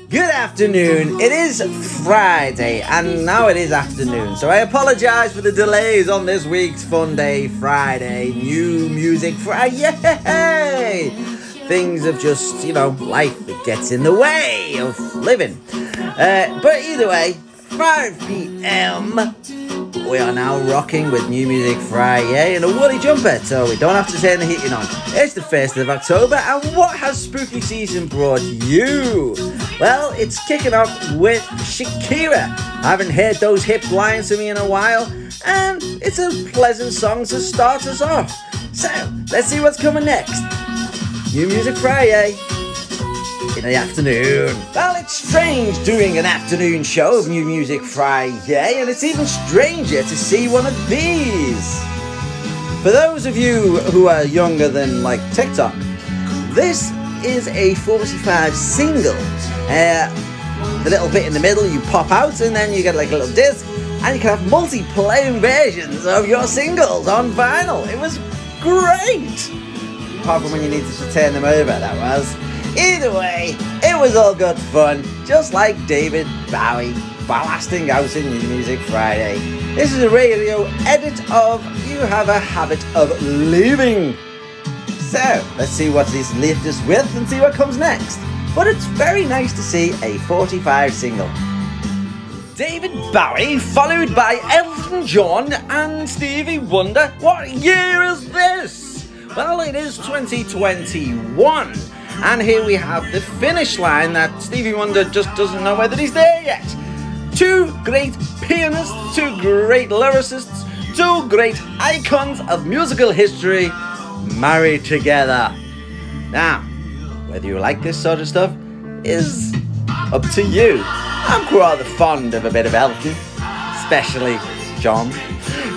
Good afternoon. It is Friday and now it is afternoon, so I apologise for the delays on this week's Fun Day Friday, New Music Friday. Things have just, life gets in the way of living. But either way, 5 p.m. we are now rocking with New Music FriYay and a woolly jumper, so we don't have to turn the heating on. It's the 1st of October, and what has spooky season brought you? Well, it's kicking off with Shakira. I haven't heard those hips lying to me in a while, and it's a pleasant song to start us off. So, let's see what's coming next. New Music FriYay in the afternoon. Well, it's strange doing an afternoon show of New Music FriYay, and it's even stranger to see one of these. For those of you who are younger than TikTok, this is a 45 single. The little bit in the middle you pop out, and then you get a little disc, and you can have multi-playing versions of your singles on vinyl. It was great, apart from when you needed to turn them over, that was. Either way, it was all good fun, just like David Bowie blasting out in New Music FriYay. This is a radio edit of You Have a Habit of Leaving. So, let's see what this left us with and see what comes next. But it's very nice to see a 45 single. David Bowie, followed by Elton John and Stevie Wonder. What year is this? Well, it is 2021. And here we have the finish line that Stevie Wonder just doesn't know whether he's there yet. Two great pianists, two great lyricists, two great icons of musical history married together. Now, whether you like this sort of stuff is up to you. I'm rather fond of a bit of Elton, especially John.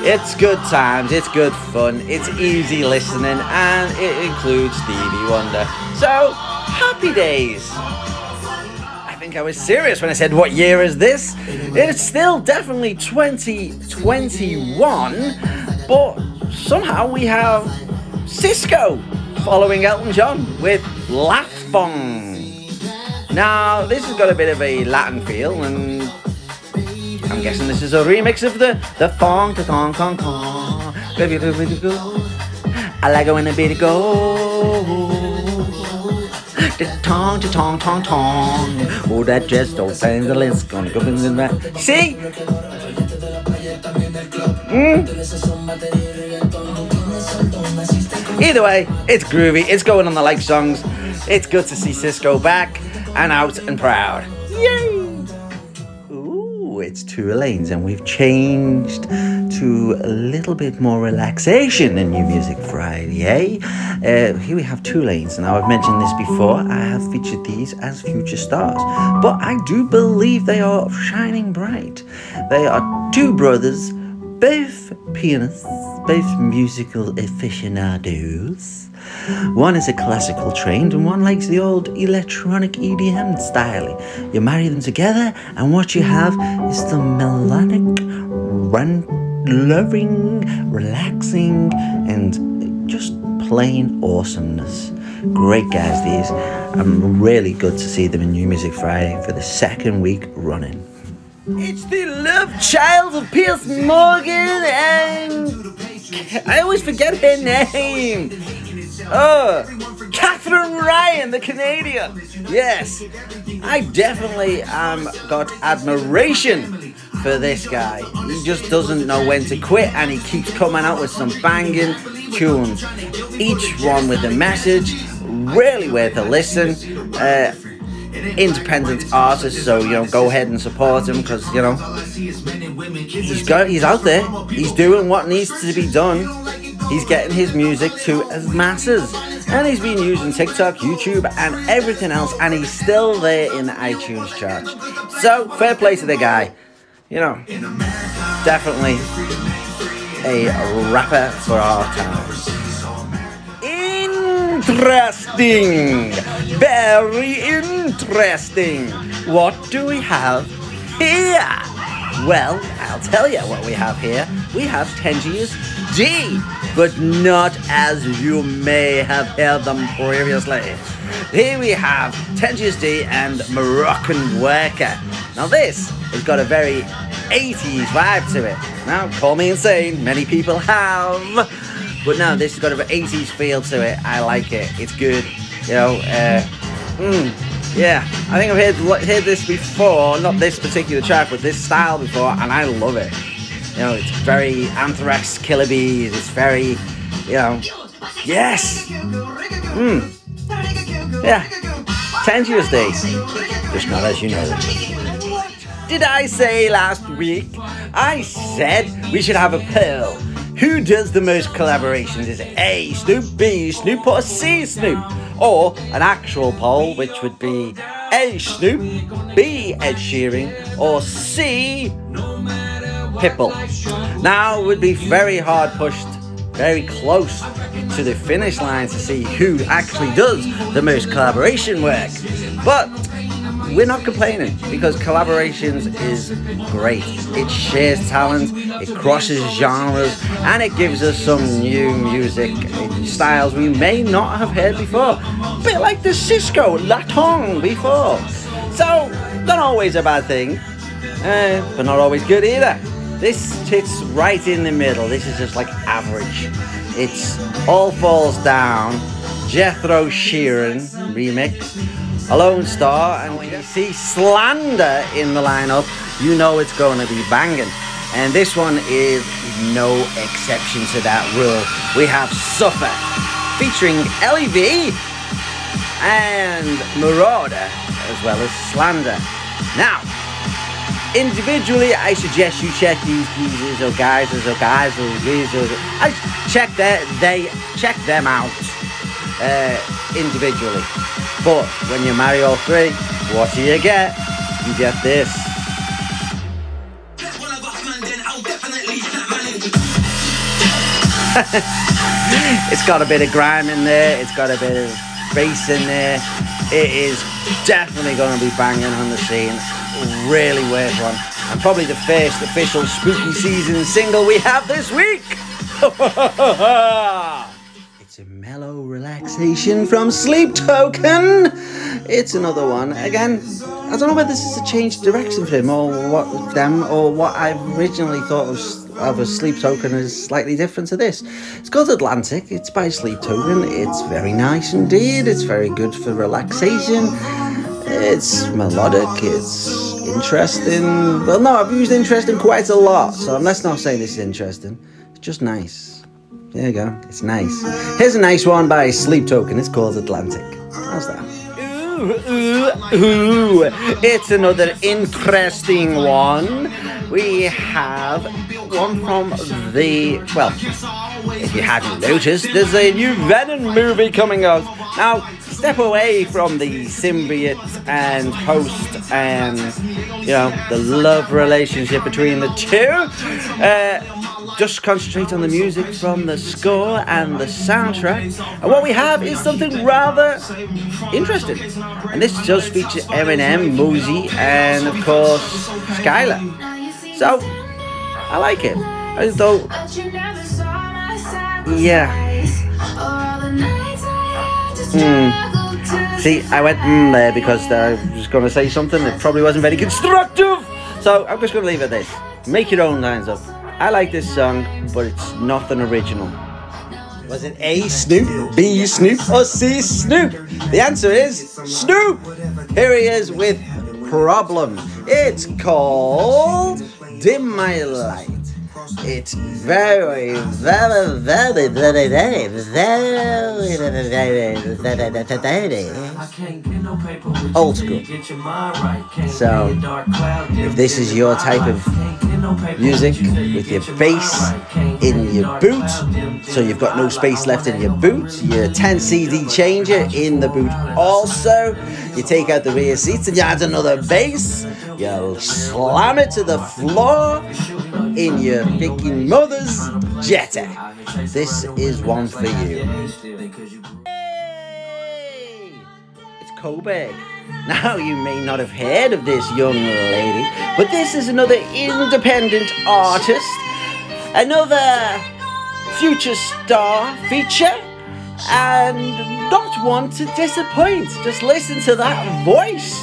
It's good times, it's good fun, it's easy listening, and it includes Stevie Wonder. So, happy days. I think I was serious when I said, what year is this? It's still definitely 2021, but somehow we have Cisco following Elton John with Laugh Bong. Now, this has got a bit of a Latin feel, and I'm guessing this is a remix of the thong to thong thong thong. Baby, baby, go. I like it when the beat go. The tong to tong tong tong. Oh, that just don't sound the list. Gonna go in that. See? Either way, it's groovy. It's going on the like songs. It's good to see Cisco back and out and proud. Yay! It's two lanes, and we've changed to a little bit more relaxation in New Music FriYay. Here we have two lanes. Now, I've mentioned this before. I have featured these as future stars, but I do believe they are shining bright. They are two brothers, both pianists, both musical aficionados. One is a classical trained and one likes the old electronic EDM style. You marry them together and what you have is the melodic, loving, relaxing and just plain awesomeness. Great guys these. I'm really good to see them in New Music FriYay for the 2nd week running. It's the love child of Piers Morgan and I always forget her name. Catherine Ryan, the Canadian. Yes, I definitely got admiration for this guy. He just doesn't know when to quit, and he keeps coming out with some banging tunes. Each one with a message, really worth a listen. Independent artist, so go ahead and support him because he's out there. He's doing what needs to be done. He's getting his music to as masses, and he's been using TikTok, YouTube, and everything else, and he's still there in the iTunes charts. So fair play to the guy. Definitely a rapper for our times. Interesting, very interesting. What do we have here? Well, I'll tell you what we have here. We have Tenji's D, but not as you may have heard them previously. Here we have Tenacious D and Moroccan Worker. Now this has got a very 80s vibe to it. Now, call me insane, many people have. But no, this has got an 80s feel to it. I like it. It's good. You know, yeah. I think I've heard this before. Not this particular track, but this style before, and I love it. You know, it's very Anthrax, Killer Bees. It's very, you know, yes. Yeah. Tenacious D. Just not as you know. Did I say last week? I said we should have a poll. Who does the most collaborations? Is it A, Snoop, B, Snoop, or C, Snoop? Or an actual poll, which would be A, Snoop, B, Ed Sheeran, or C, Pitbull. Now, it would be very hard pushed, very close to the finish line to see who actually does the most collaboration work. But we're not complaining, because collaborations is great. It shares talent, it crosses genres, and it gives us some new music styles we may not have heard before. A bit like the Cisco Laton before. So, not always a bad thing, but not always good either. This sits right in the middle. This is just like average. It's All Falls Down, Jethro Sheeran remix, Alone Star, and when you see Slander in the lineup, you know it's going to be banging. And this one is no exception to that rule. We have Suffer, featuring LEV and Marauder, as well as Slander. Now, individually, I suggest you check these geezers or guys or geezers. Check them out individually. But when you marry all three, what do you get? You get this. It's got a bit of grime in there. It's got a bit of bass in there. It is definitely going to be banging on the scene. Really worth one. And probably the first official spooky season single we have this week. It's a mellow relaxation from Sleep Token. It's another one. Again, I don't know whether this is a change direction for him or what I've originally thought of a Sleep Token is slightly different to this. It's called Atlantic. It's by Sleep Token. It's very nice indeed. It's very good for relaxation. It's melodic. It's interesting. Well, no, I've used interesting quite a lot, so let's not say this is interesting. It's just nice. There you go. It's nice. Here's a nice one by Sleep Token. It's called Atlantic. How's that? Ooh. It's another interesting one. We have one from the, well, if you hadn't noticed, there's a new Venom movie coming out. Now, step away from the symbiote and host and, you know, the love relationship between the two. Just concentrate on the music from the score and the soundtrack. And what we have is something rather interesting. And this does feature Eminem, Mosey, and of course, Skylar. So, I like it. I thought, yeah. See, I went there because I was going to say something that probably wasn't very constructive. So, I'm just going to leave it at this. Make your own lines up. I like this song, but it's nothing original. Was it A, Snoop, B, Snoop, or C, Snoop? The answer is Snoop. Here he is with Problem. It's called Dim My Light. It's very old school. So, if this is your type of music with your bass in your boot, so you've got no space left in your boot, your 10 CD changer in the boot also, you take out the rear seats and you add another bass, you slam it to the floor in your freaking mother's Jetta. This is one for you. Hey! It's Coburg. Now, you may not have heard of this young lady, but this is another independent artist, another future star feature, and not one to disappoint. Just listen to that voice.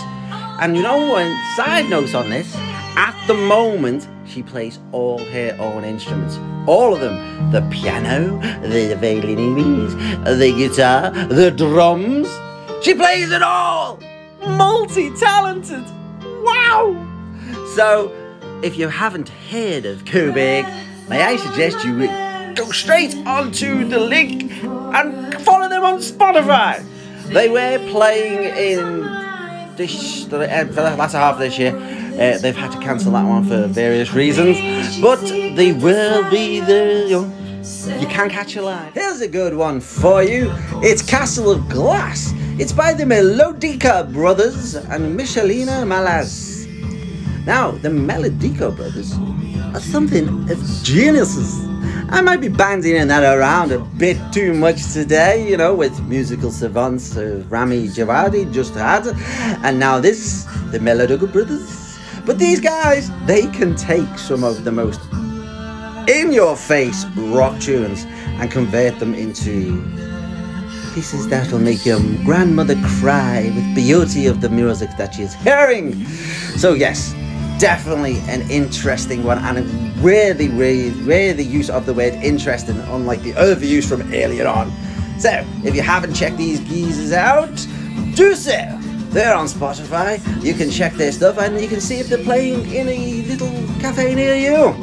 And you know what, side note on this, at the moment, she plays all her own instruments. All of them. The piano, the violins, the guitar, the drums. She plays it all! Multi-talented! Wow! So, if you haven't heard of Kubik, may I suggest you go straight onto the link and follow them on Spotify. They were playing in for the latter half of this year. They've had to cancel that one for various reasons, but they will be there. You can catch a live. Here's a good one for you. It's Castle of Glass. It's by the Melodica Brothers and Michelina Malaz. Now, the Melodica Brothers are something of geniuses. I might be banding that around a bit too much today, you know, with musical savants Rami Javadi just had, and now this, the Melodica Brothers. But these guys, they can take some of the most in-your-face rock tunes and convert them into pieces that will make your grandmother cry with beauty of the music that she's hearing. So yes, definitely an interesting one, and a really the use of the word interesting, unlike the overuse from earlier on. So if you haven't checked these geezers out, do so. They're on Spotify. You can check their stuff and you can see if they're playing in a little cafe near you.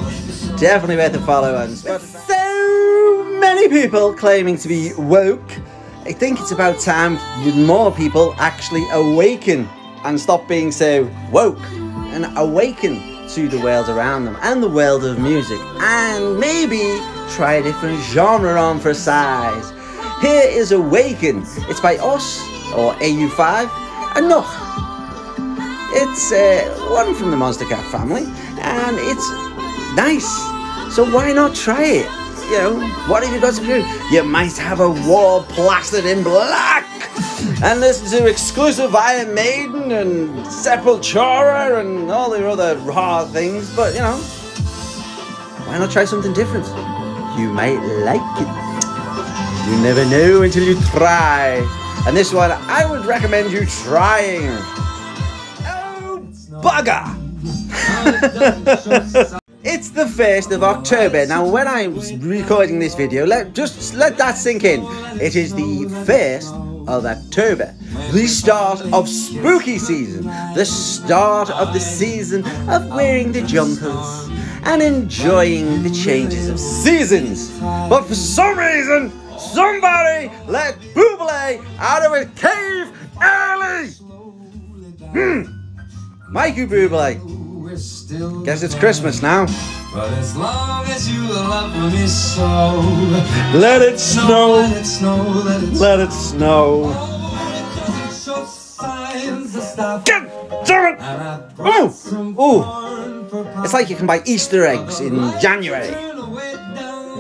Definitely worth a follow on Spotify. With so many people claiming to be woke, I think it's about time more people actually awaken and stop being so woke and awaken to the world around them and the world of music, and maybe try a different genre on for size. Here is Awaken. It's by Us, or AU5, and Noch. It's one from the Monster Cat family, and it's nice. So why not try it? You know, what have you got to do? You might have a wall plastered in black and listen to exclusive Iron Maiden and Sepultura and all the other raw things, but you know, why not try something different? You might like it. You never know until you try. And this one, I would recommend you trying. Oh, bugger! It's the 1st of October. Now, when I'm recording this video, just let that sink in. It is the 1st of October, the start of spooky season, the start of the season of wearing the jumpers and enjoying the changes of seasons. But for some reason, somebody let Buble out of a cave early. Mikey Buble. Guess it's Christmas now. But as long as you love me so, let it snow, let it snow, let it snow, let it snow. God damn it! It's like you can buy Easter eggs in January,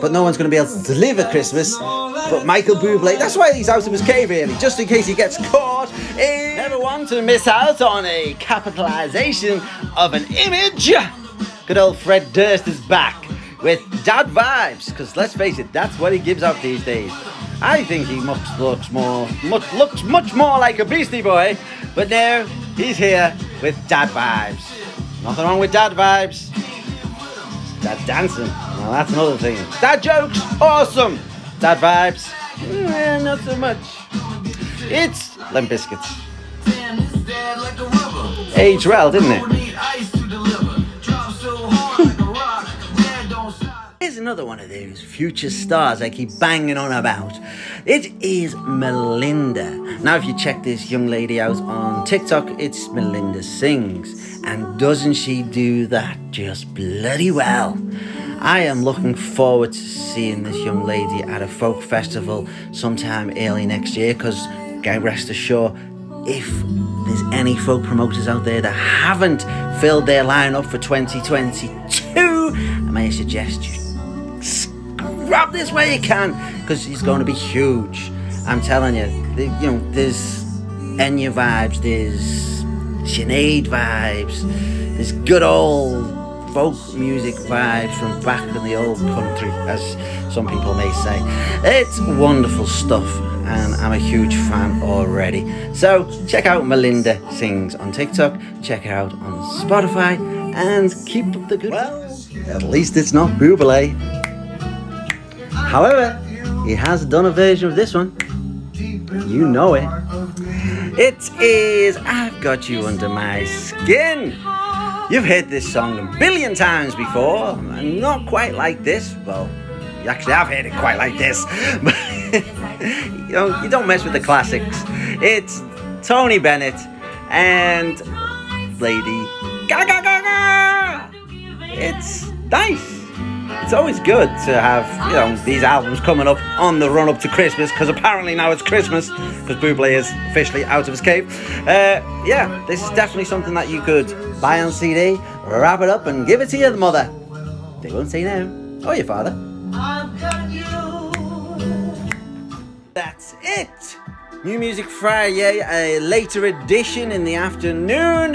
but no one's going to be able to deliver Christmas. But Michael Bublé, that's why he's out of his cave really, just in case he gets caught in... Never want to miss out on a capitalization of an image. Good old Fred Durst is back with Dad Vibes, because let's face it, that's what he gives off these days. I think he looks much more like a Beastie Boy, but now he's here with Dad Vibes. Nothing wrong with Dad Vibes. Dad dancing, well, that's another thing. Dad jokes, awesome. Dad Vibes, not so much. It's Limp Bizkit. Aged well, didn't it? Here's another one of those future stars I keep banging on about. It is Melinda. Now, if you check this young lady out on TikTok, it's Melinda Sings. And doesn't she do that just bloody well? I am looking forward to seeing this young lady at a folk festival sometime early next year, because rest assured, if there's any folk promoters out there that haven't filled their lineup for 2022, I may suggest you grab this where you can, because it's going to be huge. I'm telling you, you know, there's Enya vibes, there's Sinead vibes, there's good old folk music vibes from back in the old country, as some people may say. It's wonderful stuff, and I'm a huge fan already. So check out Melinda Sings on TikTok, check her out on Spotify, and keep up the good. Well, at least it's not Buble. However, he has done a version of this one. You know it. It is I've Got You Under My Skin. You've heard this song a billion times before, and not quite like this. Well, actually, I've heard it quite like this. But you don't mess with the classics. It's Tony Bennett and Lady Gaga. It's nice. It's always good to have, these albums coming up on the run up to Christmas, because apparently now it's Christmas, because Buble is officially out of his cave. Yeah, this is definitely something that you could buy on CD, wrap it up and give it to your mother. They won't say no. Or your father. That's it. New Music Friday, a later edition in the afternoon,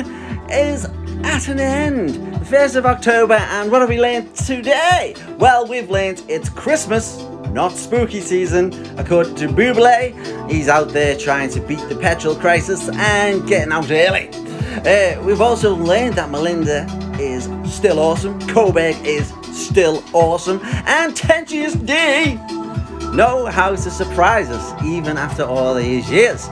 is at an end. The 1st of October, and what have we learned today? Well, we've learned it's Christmas, not spooky season, according to Buble. He's out there trying to beat the petrol crisis and getting out early. We've also learned that Melinda is still awesome, Coburg is still awesome, and Tencious D know how to surprise us even after all these years.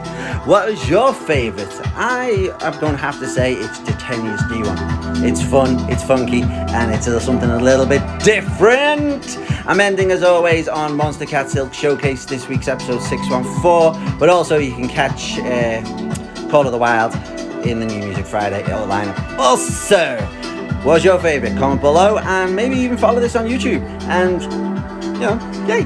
What is your favourite? I'm going to have to say it's the Tencious D one. It's fun, it's funky, and it's something a little bit different. I'm ending as always on Monster Cat Silk Showcase, this week's episode 614, but also you can catch Call of the Wild in the New Music Friday lineup. Also, what's your favourite? Comment below, and maybe even follow this on YouTube. And, yay!